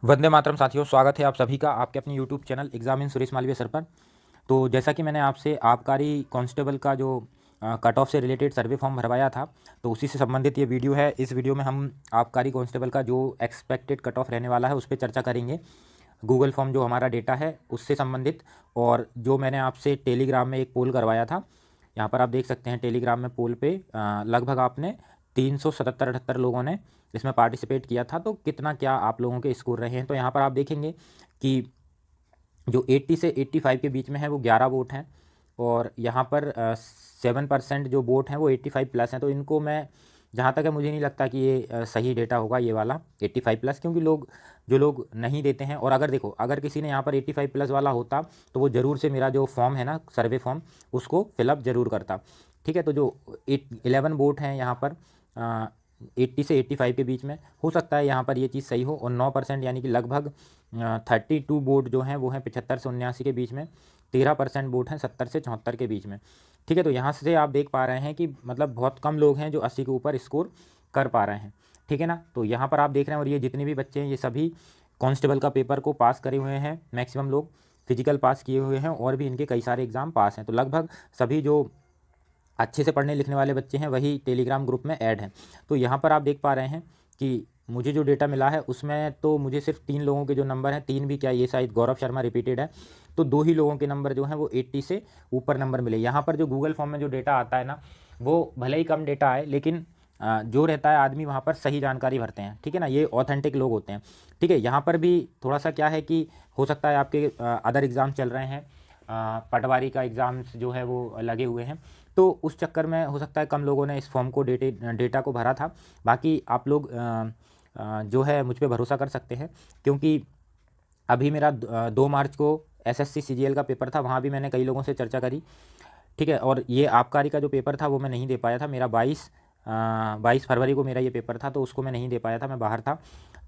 वंदे मातरम साथियों, स्वागत है आप सभी का आपके अपने YouTube channel exam in Suresh Malviya sir पर। तो जैसा कि मैंने आपसे आबकारी कांस्टेबल का जो कट ऑफ से रिलेटेड सर्वे फॉर्म भरवाया था, तो उसी से संबंधित ये वीडियो है। इस वीडियो में हम आबकारी कांस्टेबल का जो एक्सपेक्टेड कट ऑफ रहने वाला है उस पर चर्चा करेंगे। गूगल फॉर्म जो हमारा डेटा है उससे संबंधित, और जो मैंने आपसे टेलीग्राम में एक पोल करवाया था, यहाँ पर आप देख सकते हैं टेलीग्राम में पोल पे लगभग आपने 377-78 लोगों ने इसमें पार्टिसिपेट किया था। तो कितना क्या आप लोगों के स्कोर रहे हैं, तो यहाँ पर आप देखेंगे कि जो 80 से 85 के बीच में है वो 11 वोट हैं, और यहाँ पर 7% जो वोट हैं वो 85 प्लस हैं। तो इनको मैं, जहाँ तक है, मुझे नहीं लगता कि ये सही डेटा होगा ये वाला 85 प्लस, क्योंकि जो लोग नहीं देते हैं। और अगर देखो, अगर किसी ने यहाँ पर 85 प्लस वाला होता तो वो ज़रूर से मेरा जो फॉर्म है ना, सर्वे फॉर्म, उसको फिलअप ज़रूर करता। ठीक है, तो जो 11 वोट हैं यहाँ पर 80 से 85 के बीच में, हो सकता है यहाँ पर ये चीज़ सही हो। और 9% यानी कि लगभग 32 वोट जो हैं वो हैं 75 से 79 के बीच में। 13% वोट हैं 70 से 74 के बीच में। ठीक है, तो यहाँ से आप देख पा रहे हैं कि मतलब बहुत कम लोग हैं जो 80 के ऊपर स्कोर कर पा रहे हैं। ठीक है ना, तो यहाँ पर आप देख रहे हैं, और ये जितने भी बच्चे हैं ये सभी कांस्टेबल का पेपर को पास करे हुए हैं। मैक्सिमम लोग फिजिकल पास किए हुए हैं, और भी इनके कई सारे एग्ज़ाम पास हैं। तो लगभग सभी जो अच्छे से पढ़ने लिखने वाले बच्चे हैं वही टेलीग्राम ग्रुप में ऐड हैं। तो यहाँ पर आप देख पा रहे हैं कि मुझे जो डेटा मिला है उसमें तो मुझे सिर्फ 3 लोगों के जो नंबर हैं, 3 भी क्या, ये शायद गौरव शर्मा रिपीटेड है, तो 2 ही लोगों के नंबर जो हैं वो 80 से ऊपर नंबर मिले। यहाँ पर जो गूगल फॉर्म में जो डेटा आता है ना, वो भले ही कम डेटा आए, लेकिन जो रहता है आदमी वहाँ पर सही जानकारी भरते हैं। ठीक है ना, ये ऑथेंटिक लोग होते हैं। ठीक है, यहाँ पर भी थोड़ा सा क्या है कि हो सकता है आपके अदर एग्ज़ाम चल रहे हैं, पटवारी का एग्ज़ाम्स जो है वो लगे हुए हैं, तो उस चक्कर में हो सकता है कम लोगों ने इस फॉर्म को डेटा को भरा था। बाकी आप लोग जो है मुझ पे भरोसा कर सकते हैं, क्योंकि अभी मेरा 2 मार्च को एसएससी सीजीएल का पेपर था, वहाँ भी मैंने कई लोगों से चर्चा करी। ठीक है, और ये आबकारी का जो पेपर था वो मैं नहीं दे पाया था। मेरा 22 फरवरी को मेरा ये पेपर था, तो उसको मैं नहीं दे पाया था, मैं बाहर था।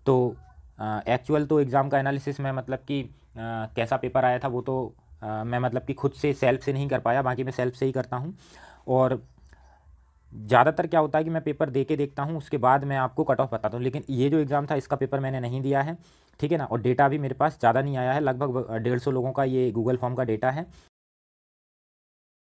तो एक्चुअल तो एग्ज़ाम का एनालिसिस में, मतलब कि कैसा पेपर आया था वो तो मैं मतलब कि खुद से सेल्फ से नहीं कर पाया, बाकी मैं सेल्फ से ही करता हूँ। और ज़्यादातर क्या होता है कि मैं पेपर दे के देखता हूँ, उसके बाद मैं आपको कट ऑफ बताता हूँ। लेकिन ये जो एग्ज़ाम था इसका पेपर मैंने नहीं दिया है। ठीक है ना, और डेटा भी मेरे पास ज़्यादा नहीं आया है। लगभग 150 लोगों का ये गूगल फॉर्म का डेटा है,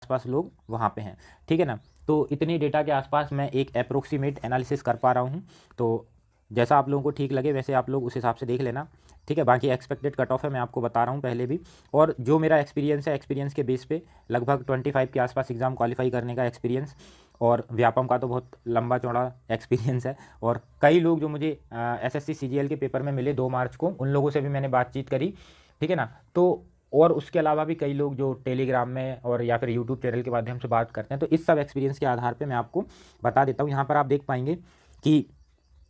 आसपास लोग वहाँ पे हैं। ठीक है ना, तो इतनी डेटा के आसपास मैं एक अप्रोक्सीमेट एनालिसिस कर पा रहा हूँ। तो जैसा आप लोगों को ठीक लगे वैसे आप लोग उस हिसाब से देख लेना। ठीक है, बाकी एक्सपेक्टेड कट ऑफ है मैं आपको बता रहा हूँ पहले भी, और जो मेरा एक्सपीरियंस है, एक्सपीरियंस के बेस पे लगभग 25 के आसपास एग्ज़ाम क्वालिफाई करने का एक्सपीरियंस, और व्यापम का तो बहुत लंबा चौड़ा एक्सपीरियंस है। और कई लोग जो मुझे एसएससी सीजीएल के पेपर में मिले 2 मार्च को, उन लोगों से भी मैंने बातचीत करी। ठीक है ना, तो और उसके अलावा भी कई लोग जो टेलीग्राम में और या फिर यूट्यूब चैनल के माध्यम से बात करते हैं। तो इस सब एक्सपीरियंस के आधार पे मैं आपको बता देता हूँ। यहाँ पर आप देख पाएंगे कि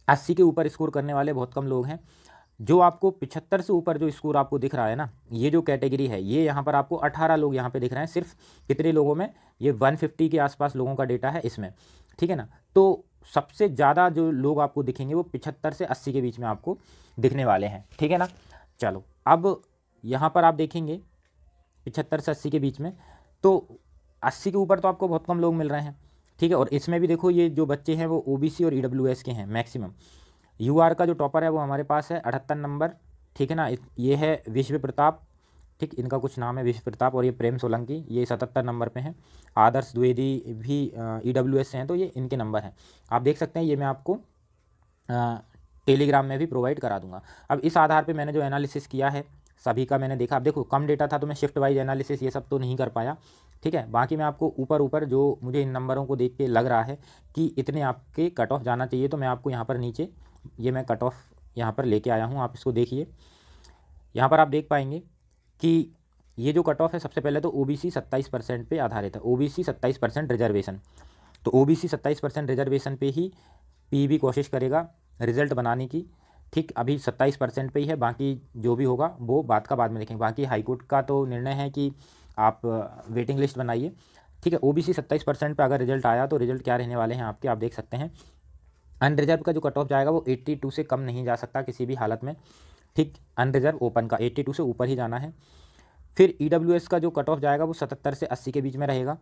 80 के ऊपर स्कोर करने वाले बहुत कम लोग हैं। जो आपको 75 से ऊपर जो स्कोर आपको दिख रहा है ना, ये जो कैटेगरी है, ये यहाँ पर आपको 18 लोग यहाँ पे दिख रहे हैं सिर्फ। कितने लोगों में? ये 150 के आसपास लोगों का डेटा है इसमें। ठीक है ना, तो सबसे ज़्यादा जो लोग आपको दिखेंगे वो 75 से 80 के बीच में आपको दिखने वाले हैं। ठीक है ना, चलो अब यहाँ पर आप देखेंगे 75 से 80 के बीच में, तो 80 के ऊपर तो आपको बहुत कम लोग मिल रहे हैं। ठीक है, और इसमें भी देखो ये जो बच्चे हैं वो ओबीसी और ईडब्ल्यूएस के हैं मैक्सिमम। यूआर का जो टॉपर है वो हमारे पास है 78 नंबर। ठीक है ना, ये है विश्व प्रताप। ठीक, इनका कुछ नाम है विश्व प्रताप, और ये प्रेम सोलंकी, ये 77 नंबर पे हैं। आदर्श द्विवेदी भी ईडब्ल्यूएस से हैं, तो ये इनके नंबर हैं। आप देख सकते हैं, ये मैं आपको टेलीग्राम में भी प्रोवाइड करा दूंगा। अब इस आधार पे मैंने जो एनालिसिस किया है सभी का मैंने देखा। अब देखो कम डेटा था तो मैं शिफ्ट वाइज एनालिसिस ये सब तो नहीं कर पाया। ठीक है, बाकी मैं आपको ऊपर ऊपर जो मुझे इन नंबरों को देख के लग रहा है कि इतने आपके कट ऑफ जाना चाहिए, तो मैं आपको यहाँ पर नीचे ये मैं कट ऑफ यहाँ पर लेके आया हूँ। आप इसको देखिए, यहाँ पर आप देख पाएंगे कि ये जो कट ऑफ है, सबसे पहले तो ओबीसी 27% पे आधारित है। ओबीसी 27% रिजर्वेशन, तो ओबीसी 27% रिजर्वेशन पे ही पीईबी कोशिश करेगा रिजल्ट बनाने की। ठीक, अभी 27% पे ही है, बाकी जो भी होगा वो बात का बाद में देखेंगे। बाकी हाईकोर्ट का तो निर्णय है कि आप वेटिंग लिस्ट बनाइए। ठीक है, ओबीसी 27% पे अगर रिजल्ट आया तो रिजल्ट क्या रहने वाले हैं आपके, आप देख सकते हैं। अनरिजर्व का जो कट ऑफ जाएगा वो 82 से कम नहीं जा सकता किसी भी हालत में। ठीक, अनरिजर्व ओपन का 82 से ऊपर ही जाना है। फिर ईडब्ल्यूएस का जो कट ऑफ जाएगा वो 77 से 80 के बीच में रहेगा।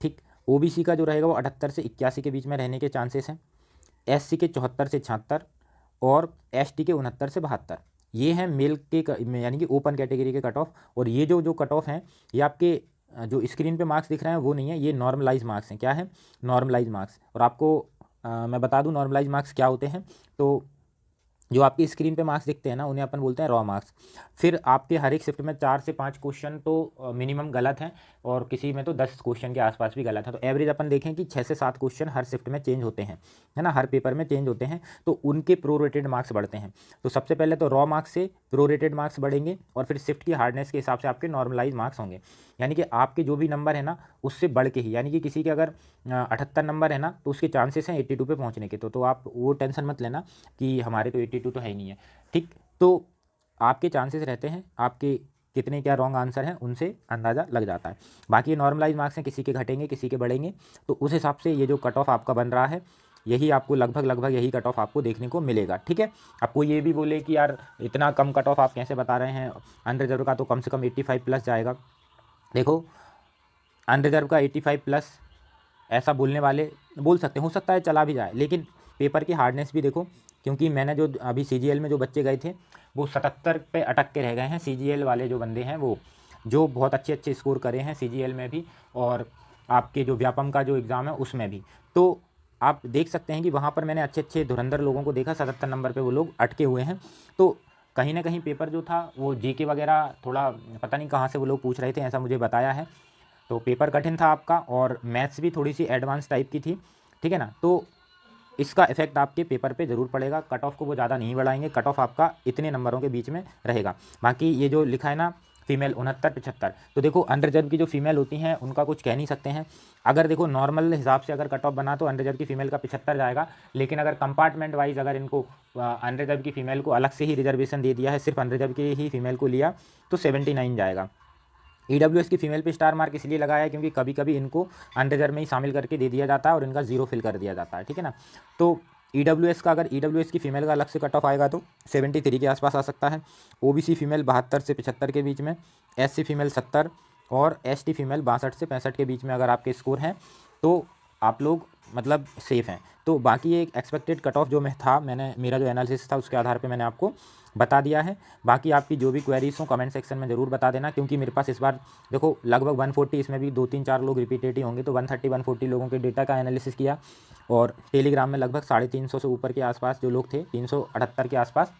ठीक, ओबीसी का जो रहेगा वो 78 से 81 के बीच में रहने के चांसेस हैं। एससी के 74 से 76, और एसटी के 69 से 72, ये है मेल के यानी कि ओपन कैटेगरी के कट ऑफ। और ये जो कट ऑफ हैं ये आपके जो स्क्रीन पे मार्क्स दिख रहे हैं वो नहीं है, ये नॉर्मलाइज मार्क्स हैं। क्या है? Normalise marks. और आपको मैं बता दूं नॉर्मलाइज मार्क्स क्या होते हैं। तो जो आपकी स्क्रीन पे मार्क्स दिखते हैं ना उन्हें अपन बोलते हैं रॉ मार्क्स। फिर आपके हर एक शिफ्ट में 4 से 5 क्वेश्चन तो मिनिमम गलत हैं और किसी में तो 10 क्वेश्चन के आसपास भी गलत है। तो एवरेज अपन देखें कि 6 से 7 क्वेश्चन हर शिफ्ट में चेंज होते हैं, है ना, हर पेपर में चेंज होते हैं, तो उनके प्रोरेटेड मार्क्स बढ़ते हैं। तो सबसे पहले तो रॉ मार्क्स से प्रोरेटेड मार्क्स बढ़ेंगे और फिर शिफ्ट की हार्डनेस के हिसाब से आपके नॉर्मलाइज मार्क्स होंगे। यानी कि आपके जो भी नंबर है ना उससे बढ़ के ही, यानी कि किसी के अगर 78 नंबर है ना तो उसके चांसेस हैं 82 पे पहुंचने के। तो आप वो टेंशन मत लेना कि हमारे तो 82 तो है ही नहीं है, ठीक। तो आपके चांसेस रहते हैं, आपके कितने क्या रॉन्ग आंसर हैं उनसे अंदाज़ा लग जाता है। बाकी ये नॉर्मलाइज मार्क्स हैं, किसी के घटेंगे किसी के बढ़ेंगे, तो उस हिसाब से ये जो कट ऑफ आपका बन रहा है यही आपको लगभग यही कट ऑफ आपको देखने को मिलेगा, ठीक है। आपको ये भी बोले कि यार इतना कम कट ऑफ आप कैसे बता रहे हैं, अनरिजर्व का तो कम से कम 85 प्लस जाएगा। देखो अनरिजर्व का 85 प्लस ऐसा बोलने वाले बोल सकते हैं, हो सकता है चला भी जाए, लेकिन पेपर की हार्डनेस भी देखो। क्योंकि मैंने जो अभी CGL में जो बच्चे गए थे वो 77 पे अटक के रह गए हैं। CGL वाले जो बंदे हैं वो जो बहुत अच्छे स्कोर करे हैं CGL में भी और आपके जो व्यापम का जो एग्ज़ाम है उसमें भी। तो आप देख सकते हैं कि वहाँ पर मैंने अच्छे धुरंधर लोगों को देखा, 77 नंबर पर वो लोग अटके हुए हैं। तो कहीं ना कहीं पेपर जो था वो GK वगैरह थोड़ा पता नहीं कहाँ से वो लोग पूछ रहे थे, ऐसा मुझे बताया है। तो पेपर कठिन था आपका और मैथ्स भी थोड़ी सी एडवांस टाइप की थी, ठीक है ना। तो इसका इफेक्ट आपके पेपर पे ज़रूर पड़ेगा। कट ऑफ को वो ज़्यादा नहीं बढ़ाएंगे, कट ऑफ आपका इतने नंबरों के बीच में रहेगा। बाकी ये जो लिखा है ना फीमेल 69-75, तो देखो अनरिजर्व की जो फीमेल होती हैं उनका कुछ कह नहीं सकते हैं। अगर देखो नॉर्मल हिसाब से अगर कट ऑफ बना तो अनरिजर्व की फ़ीमेल का 75 जाएगा, लेकिन अगर कंपार्टमेंट वाइज अगर इनको अनरिजर्व की फ़ीमेल को अलग से ही रिजर्वेशन दे दिया है, सिर्फ अनरिजर्व की ही फीमेल को लिया तो 79 जाएगा। EWS की फीमेल पे स्टार मार्क इसलिए लगाया है क्योंकि कभी कभी इनको अनरिजर्व में ही शामिल करके दे दिया जाता है और इनका जीरो फिल कर दिया जाता है, ठीक है ना। तो EWS का अगर EWS की फीमेल का अलग से कट ऑफ आएगा तो 73 के आसपास आ सकता है। OBC फीमेल 72 से 75 के बीच में, SC फीमेल 70 और ST फीमेल 62 से 65 के बीच में अगर आपके स्कोर हैं तो आप लोग मतलब सेफ़ हैं। तो बाकी एक एक्सपेक्टेड कट ऑफ जो मैं था, मैंने मेरा जो एनालिसिस था उसके आधार पे मैंने आपको बता दिया है। बाकी आपकी जो भी क्वेरीज हो कमेंट सेक्शन में ज़रूर बता देना, क्योंकि मेरे पास इस बार देखो लगभग 140, इसमें भी 2-3-4 लोग रिपीटेड ही होंगे, तो 130-140 लोगों के डेटा का एनालिसिस किया और टेलीग्राम में लगभग 350 से ऊपर के आसपास जो लोग थे, 378 के आसपास,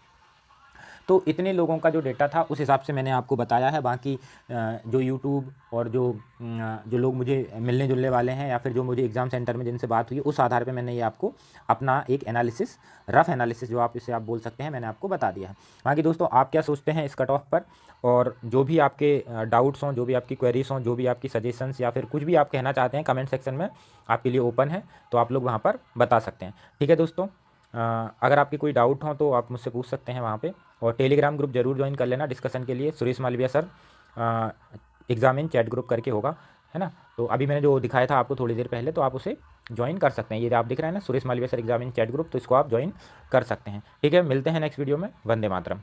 तो इतने लोगों का जो डेटा था उस हिसाब से मैंने आपको बताया है। बाकी जो यूट्यूब और जो लोग मुझे मिलने जुलने वाले हैं या फिर जो मुझे एग्ज़ाम सेंटर में जिनसे बात हुई उस आधार पे मैंने ये आपको अपना एक एनालिसिस, रफ एनालिसिस जो आप इसे आप बोल सकते हैं, मैंने आपको बता दिया है। बाकी दोस्तों आप क्या सोचते हैं इस कट ऑफ पर, और जो भी आपके डाउट्स हों, जो भी आपकी क्वेरीज हों, जो भी आपकी सजेशंस या फिर कुछ भी आप कहना चाहते हैं, कमेंट सेक्शन में आपके लिए ओपन है, तो आप लोग वहाँ पर बता सकते हैं, ठीक है दोस्तों। अगर आपकी कोई डाउट हो तो आप मुझसे पूछ सकते हैं वहाँ पे, और टेलीग्राम ग्रुप जरूर ज्वाइन कर लेना डिस्कशन के लिए। Suresh Malviya sir exam in chat group करके होगा, है ना। तो अभी मैंने जो दिखाया था आपको थोड़ी देर पहले, तो आप उसे ज्वाइन कर सकते हैं। ये आप दिख रहे हैं ना Suresh Malviya sir exam in chat group, तो इसको आप ज्वाइन कर सकते हैं, ठीक है। मिलते हैं नेक्स्ट वीडियो में। वंदे मातरम।